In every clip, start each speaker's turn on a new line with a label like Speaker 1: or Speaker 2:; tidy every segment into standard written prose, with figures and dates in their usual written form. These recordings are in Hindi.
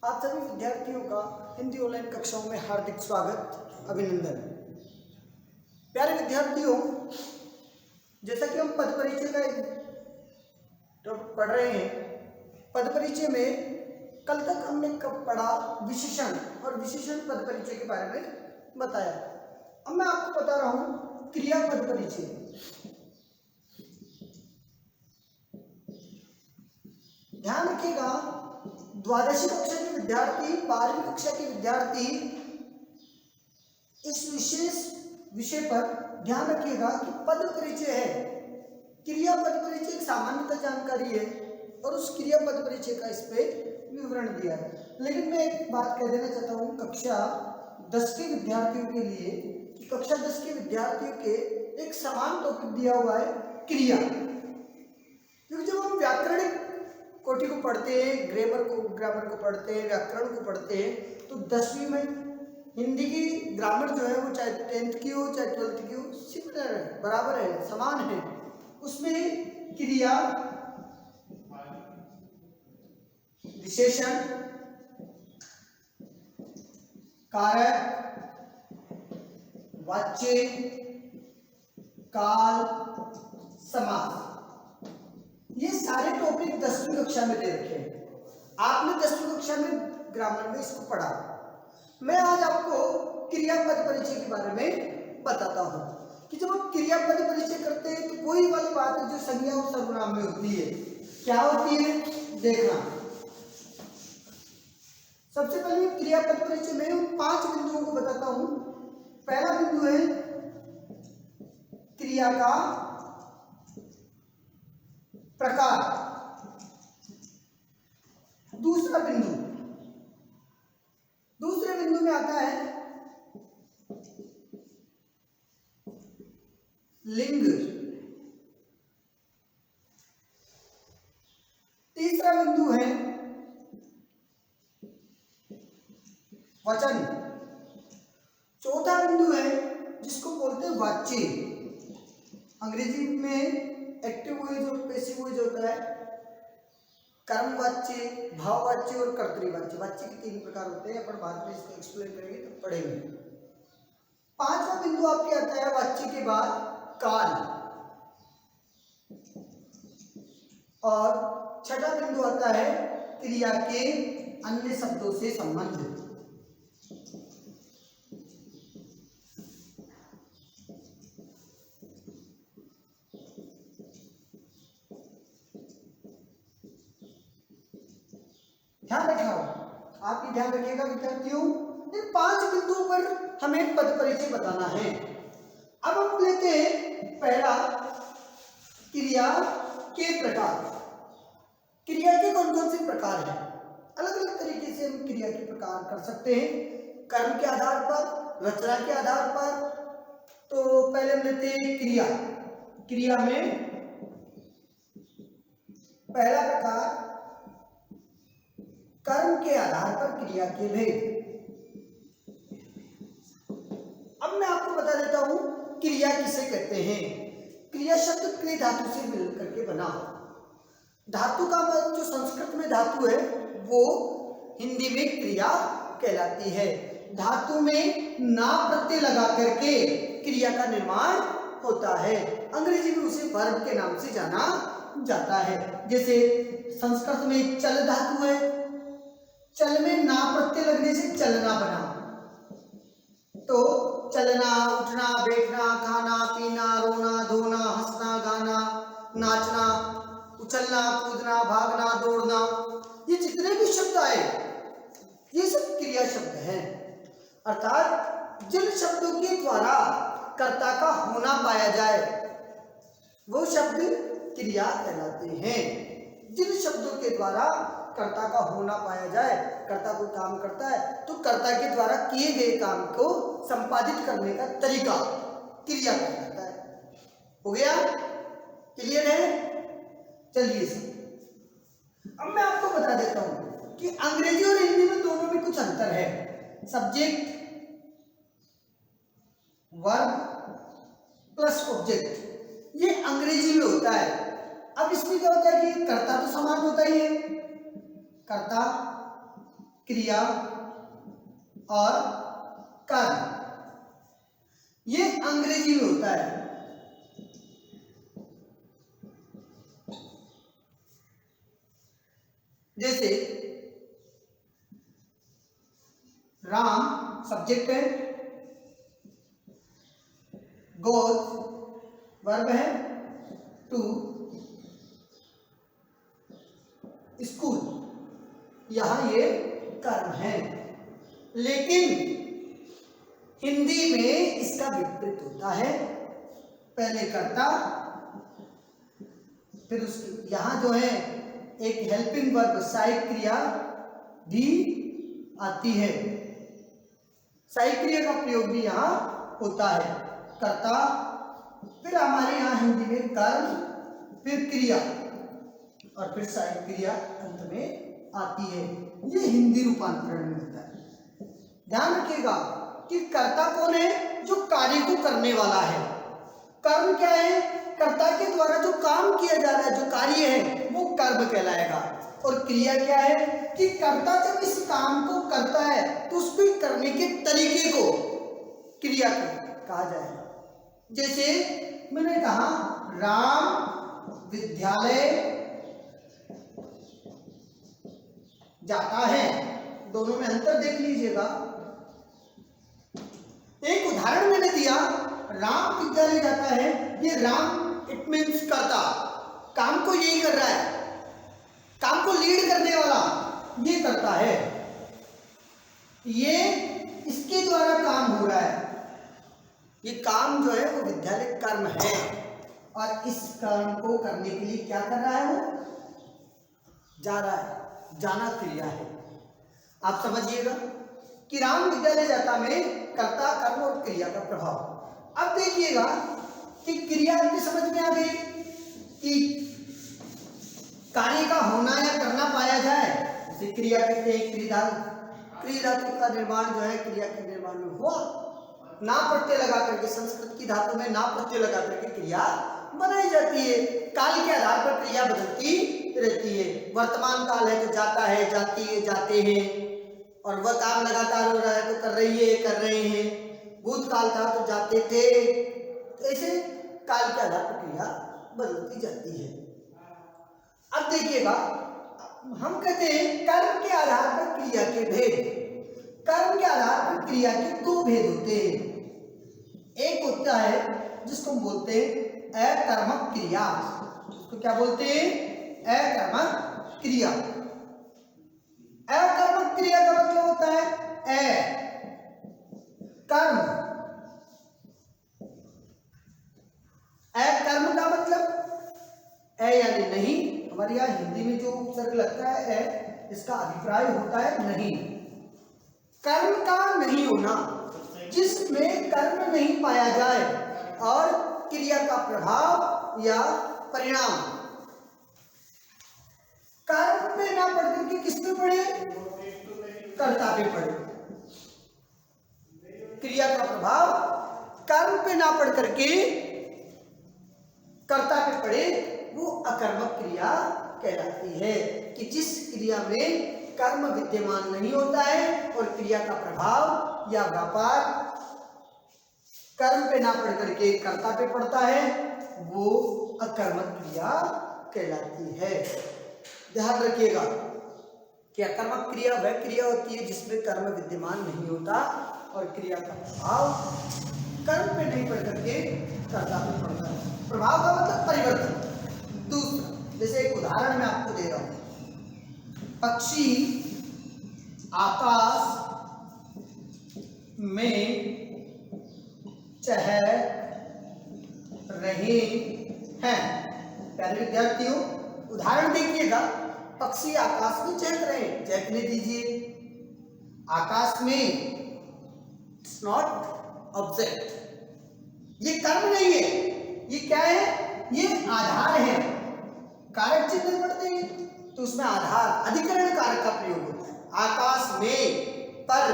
Speaker 1: आप सभी विद्यार्थियों का हिंदी ऑनलाइन कक्षाओं में हार्दिक स्वागत, अभिनंदन। प्यारे विद्यार्थियों, जैसा कि हम पद परिचय का टॉपिक पढ़ रहे हैं, पद परिचय में कल तक हमने कब पढ़ा विशेषण और विशेषण पद परिचय के बारे में बताया। अब मैं आपको बता रहा हूं क्रियापद परिचय। ध्यान रखिएगा, द्वादशी कक्षा के विद्यार्थी, 12वीं कक्षा के विद्यार्थी इस विशेष विषय पर ध्यान रखिएगा कि पद परिचय है। क्रियापद परिचय एक सामान्यतः जानकारी है और उस क्रियापद परिचय का इस पे विवरण दिया है। लेकिन मैं एक बात कह देना चाहता हूँ कक्षा 10 के विद्यार्थियों के लिए कि कक्षा 10 के विद्यार्थियों के एक समान टॉपिक दिया हुआ है क्रिया। क्योंकि जब हम व्याकरणिक कोटि को पढ़ते हैं, ग्रामर को पढ़ते हैं, व्याकरण को पढ़ते हैं, तो 10वीं में हिंदी की ग्रामर जो है वो चाहे 10th की हो चाहे 12th की हो, सिमिलर है, बराबर है, समान है। उसमें क्रिया, विशेषण, कारक, वाच्य, काल, समास, ये सारे टॉपिक 10वीं कक्षा में दे रखे हैं। आपने 10वीं कक्षा में ग्रामर में इसको पढ़ा। मैं आज आपको क्रियापद परिचय के बारे में बताता हूं कि जब हम क्रियापद परिचय करते हैं तो कोई वाली बात है जो संज्ञा और सर्वनाम में होती है। क्या होती है देखना। सबसे पहले मैं क्रियापद परिचय में उन 5 बिंदुओं को बताता हूं। पहला बिंदु है क्रिया का प्रकार। दूसरे बिंदु में आता है लिंग। तीसरा बिंदु है वचन। चौथा बिंदु है जिसको बोलते हैं वाच्य। अंग्रेजी में एक्टिव वॉइस और पैसिव वॉइस होता है। कर्मवाच्य, भाववाच्य और कर्तृवाच्य। वाच्य के 3 प्रकार होते हैं, अपन बाद में इसको एक्सप्लेन करेंगे तो पढ़ेंगे। 5वां बिंदु आपके आता है वाच्य के बाद काल, और 6ठा बिंदु आता है क्रिया के अन्य शब्दों से संबंध। ध्यान रखना, आप भी ध्यान रखिएगा विद्यार्थियों। इन 5 बिंदुओं पर हमें पद परिचय बताना है। अब हम लेते हैं पहला क्रिया के प्रकार। क्रिया के कौन कौन से प्रकार हैं? अलग अलग तरीके से हम क्रिया के प्रकार कर सकते हैं, कर्म के आधार पर, रचना के आधार पर। तो पहले हम लेते हैं क्रिया में पहला प्रकार कर्म के आधार पर क्रिया के भेद। अब मैं आपको बता देता हूं क्रिया किसे कहते हैं। क्रिया शब्द क्रिया धातु से मिलकर के बना। धातु का जो संस्कृत में धातु है वो हिंदी में क्रिया कहलाती है। धातु में ना प्रत्यय लगा करके क्रिया का निर्माण होता है। अंग्रेजी में उसे वर्ब के नाम से जाना जाता है। जैसे संस्कृत में चल धातु है, चल में ना प्रत्यय लगने से चलना बना। तो चलना, उठना, बैठना, खाना, पीना, रोना, धोना, हंसना, गाना, नाचना, उछलना, कूदना, भागना, दौड़ना, ये जितने भी शब्द आए ये सब क्रिया शब्द हैं। अर्थात जिन शब्दों के द्वारा कर्ता का होना पाया जाए वो शब्द क्रिया कहलाते हैं। जिन शब्दों के द्वारा कर्ता का होना पाया जाए, कर्ता कोई काम करता है तो कर्ता के द्वारा किए गए काम को संपादित करने का तरीका क्रिया कहलाता है। हो गया? क्लियर है? चलिए अब मैं आपको बता देता हूं कि अंग्रेजी और हिंदी में दोनों में कुछ अंतर है। सब्जेक्ट, वर्ब प्लस ऑब्जेक्ट, ये अंग्रेजी में होता है। अब इसमें क्या होता है कि कर्ता तो समान होता ही है, कर्ता क्रिया और कर्म, ये अंग्रेजी में होता है। जैसे राम सब्जेक्ट है, गोज वर्ब है, टू स्कूल यहां ये कर्म है। लेकिन हिंदी में इसका विपरीत होता है, पहले कर्ता फिर उसकी, यहां जो है एक हेल्पिंग वर्ब सहायक क्रिया भी आती है, सहायक क्रिया का प्रयोग भी यहां होता है। कर्ता, फिर हमारे यहाँ हिंदी में कर्म, फिर क्रिया और फिर सहायक क्रिया अंत में आती है। ये हिंदी रूपांतरण में होता है। ध्यान रखिएगा कि कर्ता कौन है? जो कार्य को करने वाला है। कर्म क्या है? कर्ता के द्वारा जो काम किया जा रहा है, जो कार्य है, वो कर्म कहलाएगा। और क्रिया क्या है? कि कर्ता जब इस काम को करता है तो उसको करने के तरीके को क्रिया कहा जाएगा। जैसे मैंने कहा राम विद्यालय जाता है, दोनों में अंतर देख लीजिएगा। एक उदाहरण मैंने दिया, राम विद्यालय जाता है, ये राम इट मीन्स कर्ता, काम को यही कर रहा है, काम को लीड करने वाला ये करता है, ये इसके द्वारा काम हो रहा है। ये काम जो है वो विद्यालय कर्म है और इस कर्म को करने के लिए क्या कर रहा है? वो जा रहा है, जाना क्रिया है। आप समझिएगा कि राम विद्यालय जाता में कर्ता, कर्म और क्रिया का प्रभाव। अब देखिएगा कि क्रिया आपकी समझ में आ गई कि कार्य का होना या करना पाया जाए, इसे क्रिया कहते हैं। क्रिया धातु का निर्माण जो है क्रिया के निर्माण में हुआ, ना प्रत्यय लगा करके, संस्कृत की धातु में ना प्रत्यय लगा करके क्रिया बनाई जाती है। काल के आधार पर क्रिया बदलती रहती है। वर्तमान काल है तो जाता है, जाती है, जाते हैं, और वह काम लगातार हो रहा है तो कर रही है, कर रहे हैं। भूतकाल था तो जाते थे। ऐसे काल के आधार पर क्रिया बदलती जाती है। अब देखिएगा, हम कहते हैं कर्म के आधार पर क्रिया के भेद। कर्म के आधार पर क्रिया के दो भेद होते हैं। एक होता है जिसको हम बोलते हैं अकर्मक क्रिया। उसको क्या बोलते हैं? अकर्मक क्रिया। अकर्मक क्रिया का मतलब होता है कर्म। अकर्म का मतलब यानी नहीं। हमारे यहाँ हिंदी में जो उपसर्ग लगता है इसका अभिप्राय होता है नहीं। कर्म का नहीं होना, जिसमें कर्म नहीं पाया जाए और क्रिया का प्रभाव या परिणाम कर्म पे ना पढ़ करके किस पे पड़े? कर्ता पे पड़े। क्रिया का प्रभाव कर्म पे ना पढ़ करके कर्ता पे पड़े, वो अकर्मक क्रिया कहलाती है। कि जिस क्रिया में कर्म विद्यमान नहीं होता है और क्रिया का प्रभाव या व्यापार कर्म पे ना पढ़ करके कर्ता पे पड़ता है, वो अकर्मक क्रिया कहलाती है। ध्यान रखिएगा कि अकर्मक क्रिया वह क्रिया होती है जिसमें कर्म विद्यमान नहीं होता और क्रिया का प्रभाव कर्म पे नहीं पढ़ करके कर्ता पे पड़ता है। प्रभाव का मतलब परिवर्तन। दूसरा, जैसे एक उदाहरण मैं आपको दे रहा हूं, पक्षी आकाश में चह रहे हैं। प्यारे विद्यार्थियों, उदाहरण देखिएगा, पक्षी आकाश में चहक रहे हैं। चहकने दीजिए। आकाश में इट्स नॉट ऑब्जेक्ट, ये कर्म नहीं है, ये क्या है? ये आधार है। कारक चिन्ह पढ़ते हैं तो उसमें आधार अधिकरण कारक का प्रयोग होता है। आकाश में पर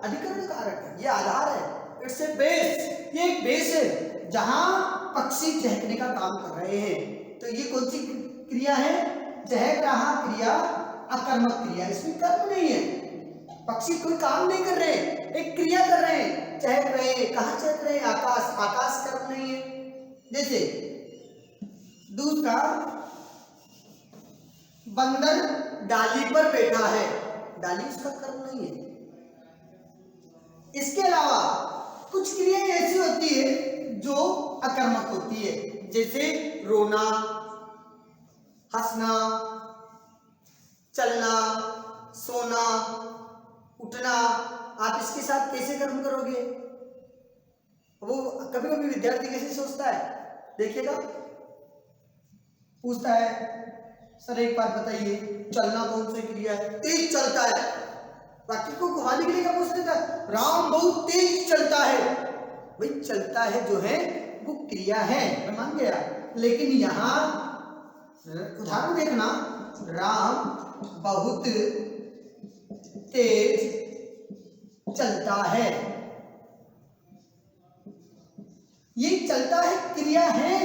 Speaker 1: अधिकरण कारक है, ये आधार है। इट्स ए बेस, ये एक बेस है जहां पक्षी चहकने का काम कर रहे हैं। तो ये कौन सी क्रिया है? चहक रहा क्रिया अकर्मक क्रिया, इसमें कर्म नहीं है। पक्षी कोई काम नहीं कर रहे, एक क्रिया कर रहे हैं, चहक रहे हैं। कहाँ चहक रहे हैं? आकाश, आकाश कर्म नहीं है। जैसे दूसरा, बंदर डाली पर बैठा है, डाली उसका कर्म नहीं है। इसके अलावा कुछ क्रियाएं ऐसी होती है जो अकर्मक होती है, जैसे रोना, हंसना, चलना, सोना, उठना। आप इसके साथ कैसे कर्म करोगे? वो कभी कभी विद्यार्थी कैसे सोचता है, देखिएगा, पूछता है, सर एक बात बताइए, चलना कौन सी क्रिया है? तेज चलता है। वाक्य को घुमाने के लिए क्या पूछ लेता है? राम बहुत तेज चलता है। भाई चलता है जो है वो क्रिया है, मैं मान गया। लेकिन यहाँ उदाहरण देखना, राम बहुत तेज चलता है। ये चलता है क्रिया है,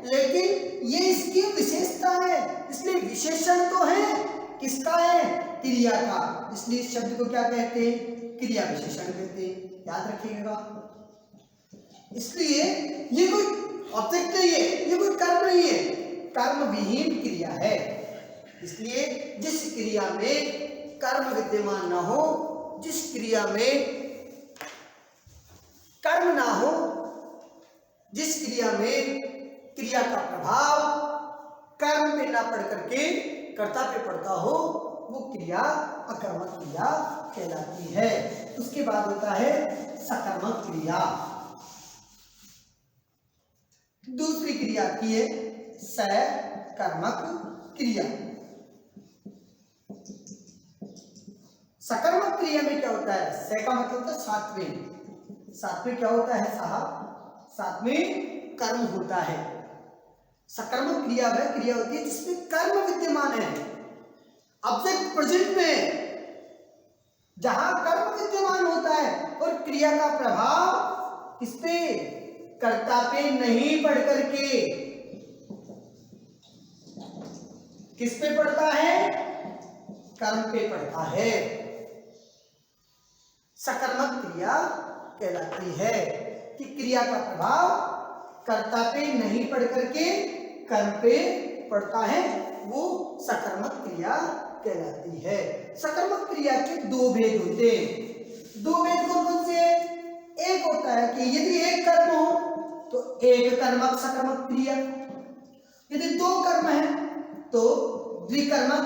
Speaker 1: लेकिन ये इसकी विशेषता है, इसलिए विशेषण तो है किसका है? क्रिया का। इसलिए इस शब्द को क्या कहते हैं? क्रिया विशेषण कहते हैं, याद रखिएगा। इसलिए ये कोई ऑब्जेक्ट नहीं है, ये कोई कर्म नहीं है, कर्म विहीन क्रिया है। इसलिए जिस क्रिया में कर्म विद्यमान ना हो, जिस क्रिया में कर्म ना हो, जिस क्रिया में क्रिया का प्रभाव कर्म पे ना पड़ करके कर्ता पे पड़ता हो, वो क्रिया अकर्मक क्रिया कहलाती है। उसके बाद होता है सकर्मक क्रिया। दूसरी क्रिया की है सकर्मक क्रिया। सकर्मक क्रिया में क्या होता है? स का मतलब होता है सातवें। सातवें क्या होता है साहब? सातवें कर्म होता है। सकर्मक क्रिया वह क्रिया होती है जिसमें कर्म विद्यमान है, ऑब्जेक्ट प्रेजेंट में, जहां कर्म विद्यमान होता है और क्रिया का प्रभाव किस पे? कर्ता पे नहीं पड़ करके किस पे पड़ता है? कर्म पे पड़ता है। सकर्मक क्रिया कहलाती है कि क्रिया का प्रभाव कर्ता पे नहीं पड़ करके कर्म पे पड़ता है, वो सकर्मक क्रिया कहलाती है। सकर्मक क्रिया के दो भेद होते हैं। दो भेद कौन कौन से? एक होता है कि यदि एक कर्म हो तो एक कर्मक सकर्मक क्रिया, यदि दो कर्म है तो द्विकर्मक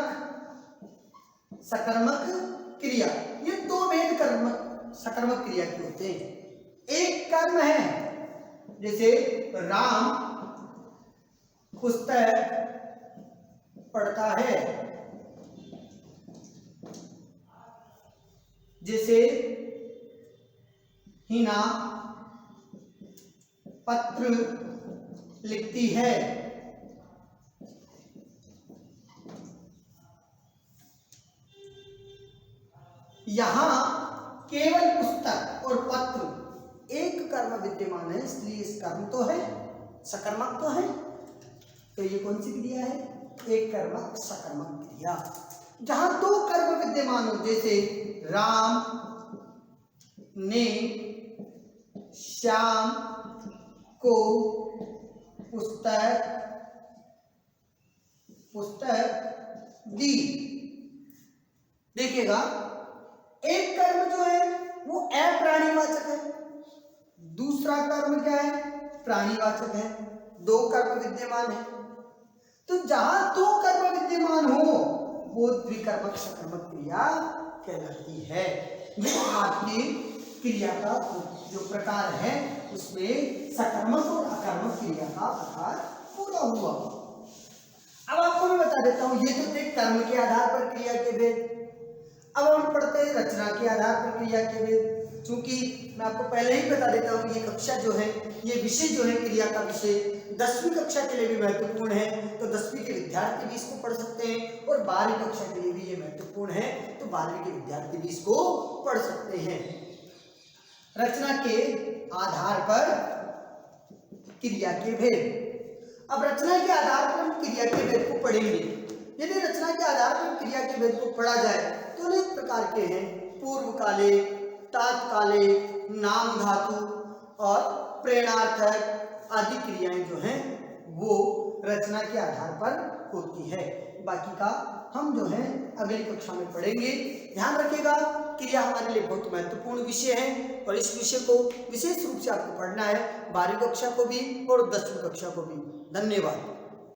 Speaker 1: सकर्मक क्रिया। ये दो भेद कर्मक सकर्मक क्रिया के होते हैं। एक कर्म है, जैसे राम पुस्तक पढ़ता है, जैसे हिना पत्र लिखती है। यहां केवल पुस्तक और पत्र एक कर्म विद्यमान है, इसलिए इस कर्म तो है, सकर्मक तो है। तो ये कौन सी क्रिया है? एक कर्मक सकर्मक क्रिया। जहां दो कर्म विद्यमान हो, जैसे राम ने श्याम को पुस्तक दी। देखिएगा, एक कर्म जो है वो अप्राणीवाचक है, दूसरा कर्म क्या है? प्राणीवाचक है। दो कर्म विद्यमान है, तो जहां दो कर्म विद्यमान हो वो द्विकर्मक सकर्मक क्रिया कहलाती है। ये आपकी क्रिया का जो प्रकार है उसमें सकर्मक और अकर्मक क्रिया का प्रकार पूरा हुआ। अब आपको मैं बता देता हूं, ये तो थे कर्म के आधार पर क्रिया के भेद। अब हम पढ़ते हैं रचना के आधार पर क्रिया के भेद। चूंकि मैं आपको पहले ही बता देता हूं, ये कक्षा जो है, ये विषय जो है क्रिया का विषय 10वीं कक्षा के लिए भी महत्वपूर्ण है, तो 10वीं के विद्यार्थी भी इसको पढ़ सकते हैं, और 12वीं कक्षा के लिए भी ये महत्वपूर्ण है, तो 12वीं के विद्यार्थी भी इसको पढ़ सकते हैं। रचना के आधार पर क्रिया के भेद। अब रचना के आधार पर हम क्रिया के भेद को पढ़ेंगे। यदि रचना के आधार पर क्रिया के भेद को पढ़ा जाए तो अनेक प्रकार के हैं। पूर्वकालिक, तात्कालिक, नाम धातु और प्रेरणार्थक आदि क्रियाएं जो हैं वो रचना के आधार पर होती है। बाकी का हम जो है अगली कक्षा में पढ़ेंगे। ध्यान रखिएगा, क्रिया हमारे लिए बहुत महत्वपूर्ण विषय है और इस विषय को विशेष रूप से आपको पढ़ना है 12वीं कक्षा को भी और 10वीं कक्षा को भी। धन्यवाद।